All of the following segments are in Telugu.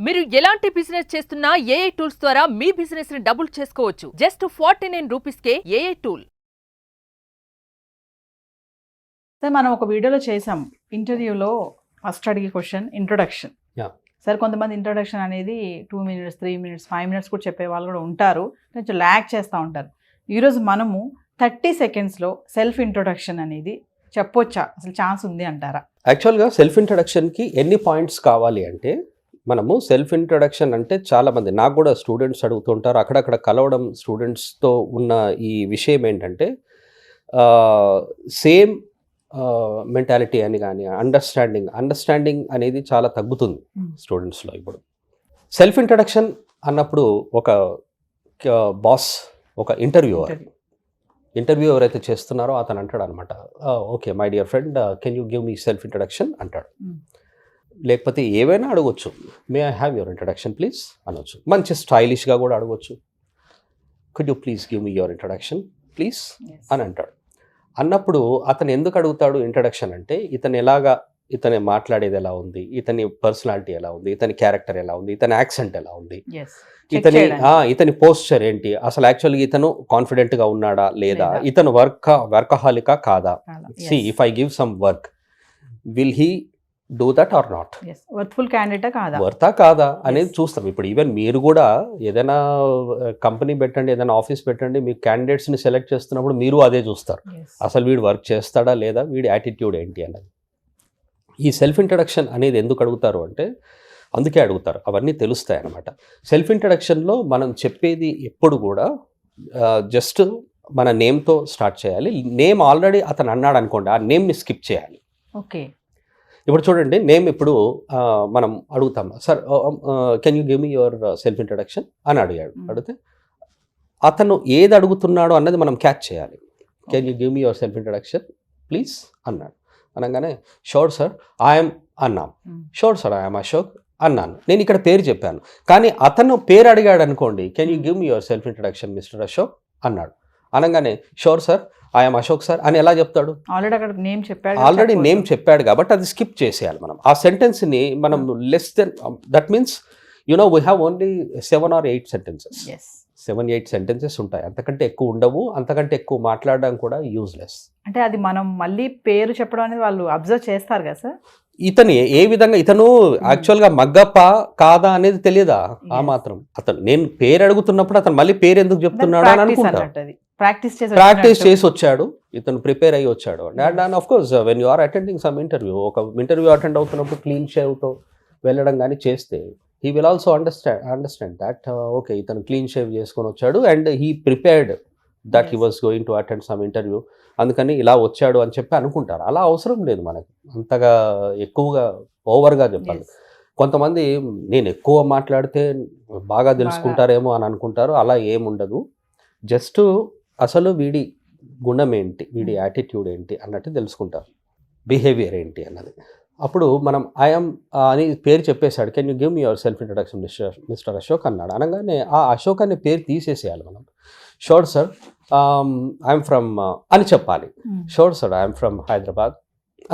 మీరు ఎలాంటి బిజినెస్ చేస్తున్నా ఏఐ టూల్స్ ద్వారా మీ బిజినెస్ ని డబుల్ చేసుకోవచ్చు. జస్ట్ 49 రూపీస్కే ఏఐ టూల్. సార్ మనం ఒక వీడియోలో చేసాం ఇంటర్వ్యూలో ఫస్ట్ అడిగే క్వశ్చన్ ఇంట్రొడక్షన్. సార్ కొంతమంది ఇంట్రొడక్షన్ అనేది 2 minutes 3 minutes 5 minutes కూడా చెప్పే వాళ్ళు కూడా ఉంటారు, కొంచెం ల్యాగ్ చేస్తూ ఉంటారు. ఈరోజు మనము 30 secondsలో సెల్ఫ్ ఇంట్రొడక్షన్ అనేది చెప్పొచ్చా, అసలు ఛాన్స్ ఉంది అంటారా? యాక్చువల్గా సెల్ఫ్ ఇంట్రొడక్షన్కి ఎన్ని పాయింట్స్ కావాలి అంటే, మనము సెల్ఫ్ ఇంట్రొడక్షన్ అంటే చాలామంది నాకు కూడా స్టూడెంట్స్ అడుగుతుంటారు, అక్కడక్కడ కలవడం స్టూడెంట్స్తో ఉన్న ఈ విషయం ఏంటంటే సేమ్ మెంటాలిటీ అని కానీ అండర్స్టాండింగ్ అనేది చాలా తగ్గుతుంది స్టూడెంట్స్లో. ఇప్పుడు సెల్ఫ్ ఇంట్రొడక్షన్ అన్నప్పుడు ఒక బాస్, ఒక ఇంటర్వ్యూ ఎవరైతే చేస్తున్నారో అతను అంటాడు అనమాట, okay my dear friend can you give me self introduction అంటాడు. లేకపోతే ఏవైనా అడగొచ్చు, may I have your introduction please అనొచ్చు. మంచి స్టైలిష్గా కూడా అడగొచ్చు, could you please give me your introduction please అని అంటాడు. అన్నప్పుడు అతను ఎందుకు అడుగుతాడు ఇంట్రొడక్షన్ అంటే, ఇతని మాట్లాడేది ఎలా ఉంది, ఇతని పర్సనాలిటీ ఎలా ఉంది, ఇతని క్యారెక్టర్ ఎలా ఉంది, ఇతని యాక్సెంట్ ఎలా ఉంది, ఇతని పోస్చర్ ఏంటి, అసలు యాక్చువల్గా ఇతను కాన్ఫిడెంట్గా ఉన్నాడా లేదా, ఇతను వర్కహాలికా కాదా, see if I give some work will he do that or not, worthful క్యాండిడేటా కాదా, వర్తా కాదా అనేది చూస్తాం. ఇప్పుడు ఈవెన్ మీరు కూడా ఏదైనా కంపెనీ పెట్టండి, ఏదైనా ఆఫీస్ పెట్టండి, మీ క్యాండిడేట్స్ని సెలెక్ట్ చేస్తున్నప్పుడు మీరు అదే చూస్తారు, అసలు వీడు వర్క్ చేస్తాడా లేదా, వీడి యాటిట్యూడ్ ఏంటి అన్నది. ఈ సెల్ఫ్ ఇంట్రడక్షన్ అనేది ఎందుకు అడుగుతారు అంటే అందుకే అడుగుతారు, అవన్నీ తెలుస్తాయి అన్నమాట. సెల్ఫ్ ఇంట్రడక్షన్లో మనం చెప్పేది ఎప్పుడు కూడా జస్ట్ మన నేమ్తో స్టార్ట్ చేయాలి. నేమ్ ఆల్రెడీ అతను అన్నాడు అనుకోండి, ఆ నేమ్ని స్కిప్ చేయాలి. ఓకే, ఇప్పుడు చూడండి, నేమ్ ఇప్పుడు మనం అడుగుతాం, sir can you give me your self introduction అని అడిగితే అతను ఏది అడుగుతున్నాడో అన్నది మనం క్యాచ్ చేయాలి. Can you give me your self introduction please అన్నాడు అనగానే షూర్ సార్ ఐఎమ్ అన్నాం, షూర్ సార్ ఐఎమ్ అశోక్ అన్నాను. నేను ఇక్కడ పేరు చెప్పాను, కానీ అతను పేరు అడిగాడు అనుకోండి, can you give me your self introduction mister Ashok అన్నాడు అనగానే sure sir I'm Ashok sir అని ఎలా చెప్తాడు? ఆల్రెడీ నేమ్ చెప్పాడు కాబట్టి అది స్కిప్ చేసేయాలి. మనం ఆ సెంటెన్స్ని మనం less than, that means we have only 7 or 8 sentences. 7-8 sentences ఉంటాయి, అంతకంటే ఎక్కువ ఉండవు. అంతకంటే ఎక్కువ మాట్లాడడం కూడా యూజ్లెస్. అంటే అది మనం మళ్ళీ పేరు చెప్పడం అనేది వాళ్ళు అబ్జర్వ్ చేస్తారు కదా సార్. ఇతను ఏ విధంగా, ఇతను యాక్చువల్గా మగ్గప్ప కాదా అనేది తెలియదా ఆ మాత్రం. అతను నేను పేరు అడుగుతున్నప్పుడు అతను మళ్ళీ పేరు ఎందుకు చెప్తున్నాడు అని అనుకుంటాను. ప్రాక్టీస్ చేసి వచ్చాడు, ఇతను ప్రిపేర్ అయ్యి వచ్చాడు. And of course when you are attending some ఒక ఇంటర్వ్యూ అటెండ్ అవుతున్నప్పుడు క్లీన్ షేవ్తో వెళ్ళడం కానీ చేస్తే he will also understand that okay ఇతను క్లీన్ షేవ్ చేసుకొని వచ్చాడు and he prepared that he was going to attend some interview, అందుకని ఇలా వచ్చాడు అని చెప్పి అనుకుంటారు. అలా అవసరం లేదు మనకి, అంతగా ఎక్కువగా ఓవర్గా చెప్పాలి. కొంతమంది నేను ఎక్కువ మాట్లాడితే బాగా తెలుసుకుంటారేమో అని అనుకుంటారు, అలా ఏముండదు. జస్ట్ అసలు వీడి గుణం ఏంటి, వీడి యాటిట్యూడ్ ఏంటి అన్నట్టు తెలుసుకుంటారు, బిహేవియర్ ఏంటి అన్నది. అప్పుడు మనం ఐఎమ్ అని పేరు చెప్పేశాడు, can you give me your self introduction mister Ashok అన్నాడు అనగానే ఆ అశోక్ అనే పేరు తీసేసేయాలి మనం. షూర్ సార్ ఐఎమ్ ఫ్రమ్ అని చెప్పాలి. Sure sir I'm from Hyderabad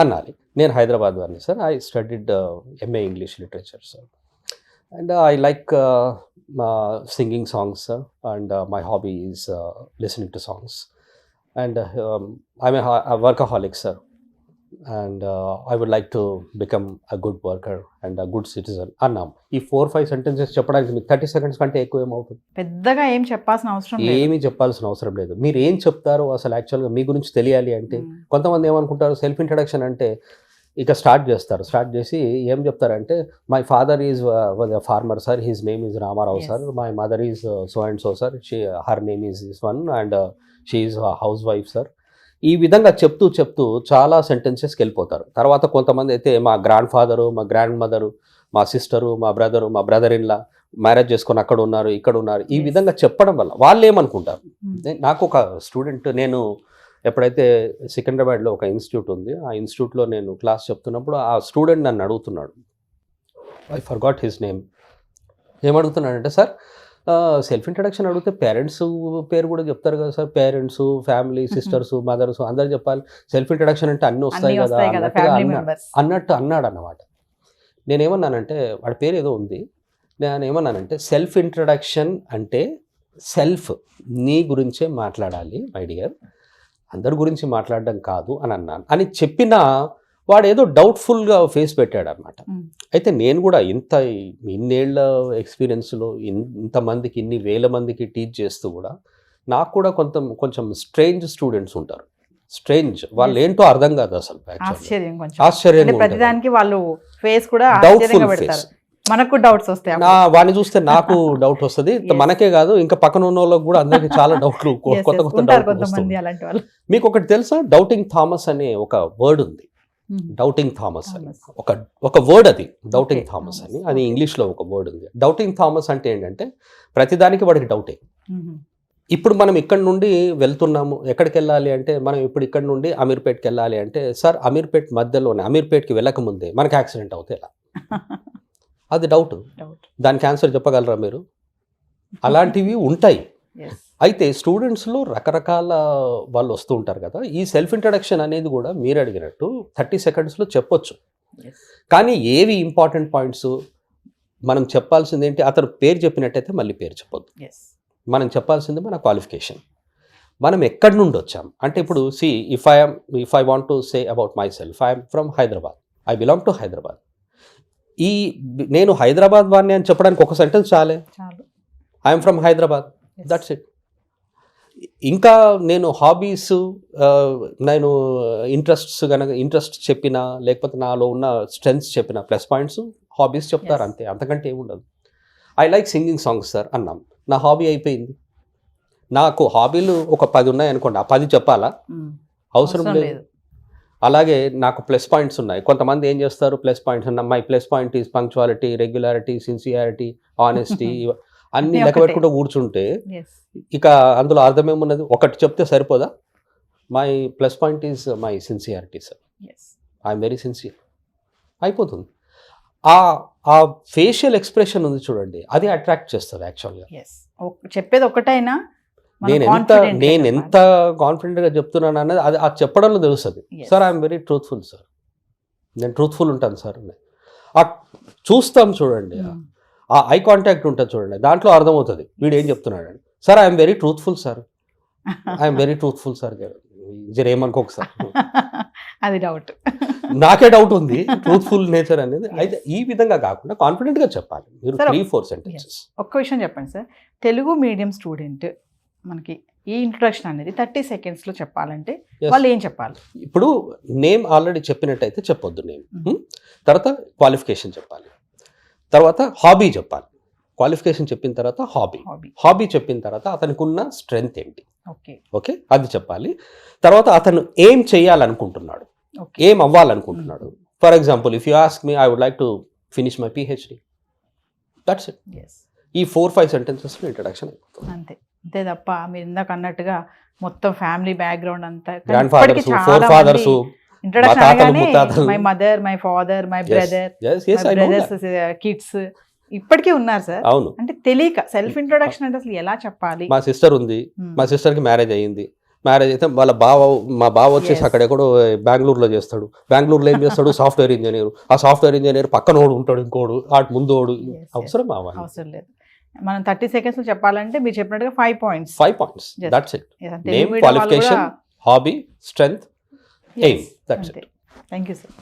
అనాలి. నేను హైదరాబాద్ వాడిని sir, I studied MA English literature sir, and I like singing songs sir, and my hobby is listening to songs, and I'm a workaholic sir, and I would like to become a good worker and a good citizen అన్నాం. ఈ 4-5 sentences చెప్పడానికి మీకు 30 seconds కంటే ఎక్కువ ఏమవుతుంది? పెద్దగా ఏం చెప్పాల్సిన అవసరం లేదు, ఏమీ చెప్పాల్సిన అవసరం లేదు. మీరు ఏం చెప్తారో అసలు యాక్చువల్గా మీ గురించి తెలియాలి అంటే, కొంతమంది ఏమనుకుంటారు సెల్ఫ్ ఇంట్రడక్షన్ అంటే ఇక స్టార్ట్ చేసి ఏం చెప్తారంటే, my father is farmer sir, his name is Ramarao sir, my mother is so and so sir, her name is this one and she is housewife sir. ఈ విధంగా చెప్తూ చాలా సెంటెన్సెస్కి వెళ్ళిపోతారు. తర్వాత కొంతమంది అయితే మా గ్రాండ్ ఫాదరు, మా గ్రాండ్ మదరు, మా సిస్టరు, మా బ్రదర్ ఇన్లా మ్యారేజ్ చేసుకొని అక్కడ ఉన్నారు, ఇక్కడ ఉన్నారు, ఈ విధంగా చెప్పడం వల్ల వాళ్ళు ఏమనుకుంటారు. నాకు ఒక స్టూడెంట్, నేను ఎప్పుడైతే సికింద్రాబాద్లో ఒక ఇన్స్టిట్యూట్ ఉంది, ఆ ఇన్స్టిట్యూట్లో నేను క్లాస్ చెప్తున్నప్పుడు ఆ స్టూడెంట్ నన్ను అడుగుతున్నాడు, ఐ ఫర్గాట్ హిజ్ నేమ్. ఏమడుగుతున్నాడంటే, సార్ సెల్ఫ్ ఇంట్రడక్షన్ అడిగితే పేరెంట్స్ పేరు కూడా చెప్తారు కదా sir, parents, family, sisters, mothers అందరు చెప్పాలి, సెల్ఫ్ ఇంట్రడక్షన్ అంటే అన్నీ వస్తాయి కదా అన్నట్టు అన్నాడు అన్నమాట. నేనేమన్నానంటే, వాడి పేరు ఏదో ఉంది, నేను ఏమన్నానంటే సెల్ఫ్ ఇంట్రడక్షన్ అంటే సెల్ఫ్ నీ గురించే మాట్లాడాలి మై డియర్, అందరి గురించి మాట్లాడడం కాదు అని అన్నాను. అని చెప్పినా వాడు ఏదో డౌట్ఫుల్గా ఫేస్ పెట్టాడు అనమాట. అయితే నేను కూడా ఇన్నేళ్ల ఎక్స్పీరియన్స్లో ఇంతమందికి ఇన్ని వేల మందికి టీచ్ చేస్తూ కూడా నాకు కూడా కొంచెం స్ట్రేంజ్ స్టూడెంట్స్ ఉంటారు. స్ట్రేంజ్ వాళ్ళు ఏంటో అర్థం కాదు అసలు. ఆశ్చర్యంగా ప్రతిదానికి వాళ్ళు ఫేస్ కూడా డౌట్ఫుల్ ఫేస్. మనకు డౌట్స్ వస్తాయి. వాడిని చూస్తే నాకు డౌట్ వస్తుంది, మనకే కాదు ఇంకా పక్కన ఉన్న వాళ్ళకి కూడా అందరికి చాలా డౌట్లు కొత్త డౌట్. మీకు ఒకటి తెలుసా, డౌటింగ్ థామస్ అనే ఒక వర్డ్ ఉంది. డౌటింగ్ థామస్ అని ఒక వర్డ్, అది డౌటింగ్ థామస్ అని, అది ఇంగ్లీష్లో ఒక వర్డ్ ఉంది. డౌటింగ్ థామస్ అంటే ఏంటంటే ప్రతిదానికి వాడికి డౌటే. ఇప్పుడు మనం ఇక్కడ నుండి వెళ్తున్నాము, ఎక్కడికి వెళ్ళాలి అంటే మనం ఇప్పుడు ఇక్కడ నుండి అమీర్పేట్కి వెళ్ళాలి అంటే, సార్ అమీర్పేట్ మధ్యలోనే, అమీర్పేట్కి వెళ్ళకముందే మనకి యాక్సిడెంట్ అవుతే ఎలా, అది డౌట్. దానికి ఆన్సర్ చెప్పగలరా మీరు? అలాంటివి ఉంటాయి. అయితే స్టూడెంట్స్లో రకరకాల వాళ్ళు వస్తూ ఉంటారు కదా. ఈ సెల్ఫ్ ఇంట్రడక్షన్ అనేది కూడా మీరు అడిగినట్టు 30 సెకండ్స్లో చెప్పొచ్చు. కానీ ఏవి ఇంపార్టెంట్ పాయింట్స్ మనం చెప్పాల్సింది ఏంటి, అతను పేరు చెప్పినట్టయితే మళ్ళీ పేరు చెప్పొద్దు. మనం చెప్పాల్సింది మన క్వాలిఫికేషన్, మనం ఎక్కడి నుండి వచ్చాం. అంటే ఇప్పుడు if I want to say about my self, I'm from Hyderabad, I belong to Hyderabad. నేను హైదరాబాద్ వాడిని అని చెప్పడానికి ఒక సెంటెన్స్ చాలే, I'm from Hyderabad, that's it. ఇంకా నేను హాబీస్, నేను ఇంట్రెస్ట్ చెప్పినా, లేకపోతే నాలో ఉన్న స్ట్రెంగ్స్ చెప్పిన, ప్లస్ పాయింట్స్ హాబీస్ చెప్తారు అంతే, అంతకంటే ఏముండదు. I like singing songs sir అన్నాం, నా హాబీ అయిపోయింది. నాకు హాబీలు ఒక 10 ఉన్నాయి అనుకోండి, ఆ 10 చెప్పాలా? అవసరం లేదు. అలాగే నాకు ప్లస్ పాయింట్స్ ఉన్నాయి. కొంతమంది ఏం చేస్తారు, ప్లస్ పాయింట్స్ అన్న, my plus point is punctuality, regularity, sincerity, honesty, అన్ని లెక్క పెట్టుకుంటూ కూర్చుంటే ఇక అందులో అర్థమేమున్నది? ఒకటి చెప్తే సరిపోదా? My plus point is my sincerity sir, I'm very sincere, అయిపోతుంది. ఆ ఫేషియల్ ఎక్స్ప్రెషన్ ఉంది చూడండి, అది అట్రాక్ట్ చేస్తుంది యాక్చువల్గా. చెప్పేది ఒకటైనా నేను ఎంత కాన్ఫిడెంట్గా చెప్తున్నాను అన్నది అది చెప్పడంలో తెలుస్తుంది. Sir I'm very truthful sir, నేను ట్రూత్ఫుల్ ఉంటాను సార్. చూస్తాం చూడండి, ఆ ఐ కాంటాక్ట్ ఉంటుంది చూడండి, దాంట్లో అర్థమవుతుంది వీడు ఏం చెప్తున్నాడు అని. Sir I'm very truthful sir, I'm very truthful sir, జరేమనుకోక సార్, అది డౌట్, నాకే డౌట్ ఉంది ట్రూత్ఫుల్ నేచర్ అనేది. అయితే ఈ విధంగా కాకుండా కాన్ఫిడెంట్గా చెప్పాలి మీరు. 3-4 సెంటెన్సెస్. ఒక్క విషయం చెప్పండి సార్, తెలుగు మీడియం స్టూడెంట్ మనకి ఈ ఇంట్రొడక్షన్ అనేది 30 సెకండ్స్లో చెప్పాలంటే వాళ్ళు ఏం చెప్పాలి? ఇప్పుడు నేమ్ ఆల్రెడీ చెప్పినట్టయితే చెప్పొద్దు నేమ్, తర్వాత క్వాలిఫికేషన్ చెప్పాలి, తర్వాత హాబీ చెప్పాలి. క్వాలిఫికేషన్ చెప్పిన తర్వాత హాబీ చెప్పిన తర్వాత అతనికి ఉన్న స్ట్రెంగ్త్ ఏంటి, ఓకే అది చెప్పాలి. తర్వాత అతను ఏం చేయాలనుకుంటున్నాడు, ఏం అవ్వాలనుకుంటున్నాడు. For example if you ask me, I would like to finish my PhD, that's it. ఈ 4-5 సెంటెన్సెస్లో ఇంట్రడక్షన్ అయిపోతుంది అంతే. అంతే తప్ప మీరు ఇందాక అన్నట్టుగా మొత్తం ఫ్యామిలీ బ్యాక్గ్రౌండ్ అంతా, grandfathers, forefathers, introduction అనగానే my mother, my father, my brother, brothers, kids ఇప్పటికీ ఉన్నారు సార్. అవును, అంటే తెలియక సెల్ఫ్ ఇంట్రొడక్షన్ అంటే అసలు ఎలా చెప్పాలి. మా సిస్టర్ ఉంది, మా సిస్టర్కి మ్యారేజ్ అయ్యింది. మ్యారేజ్ అయితే మా బావ వచ్చేసి అక్కడ ఎక్కడో బెంగళూరులో చేస్తాడు. బెంగళూరులో ఏం చేస్తాడు, సాఫ్ట్వేర్ ఇంజనీర్. ఆ సాఫ్ట్వేర్ ఇంజనీర్ పక్కనోడు ఉంటాడు, ఇంకోడు అటు ముందోడు. అవసరం లేదు. మనం 30 సెకండ్స్ చెప్పాలంటే మీరు చెప్పినట్టుగా 5 points. That's it. Name, qualification, hobby, strength, aim, that's it. Thank you sir.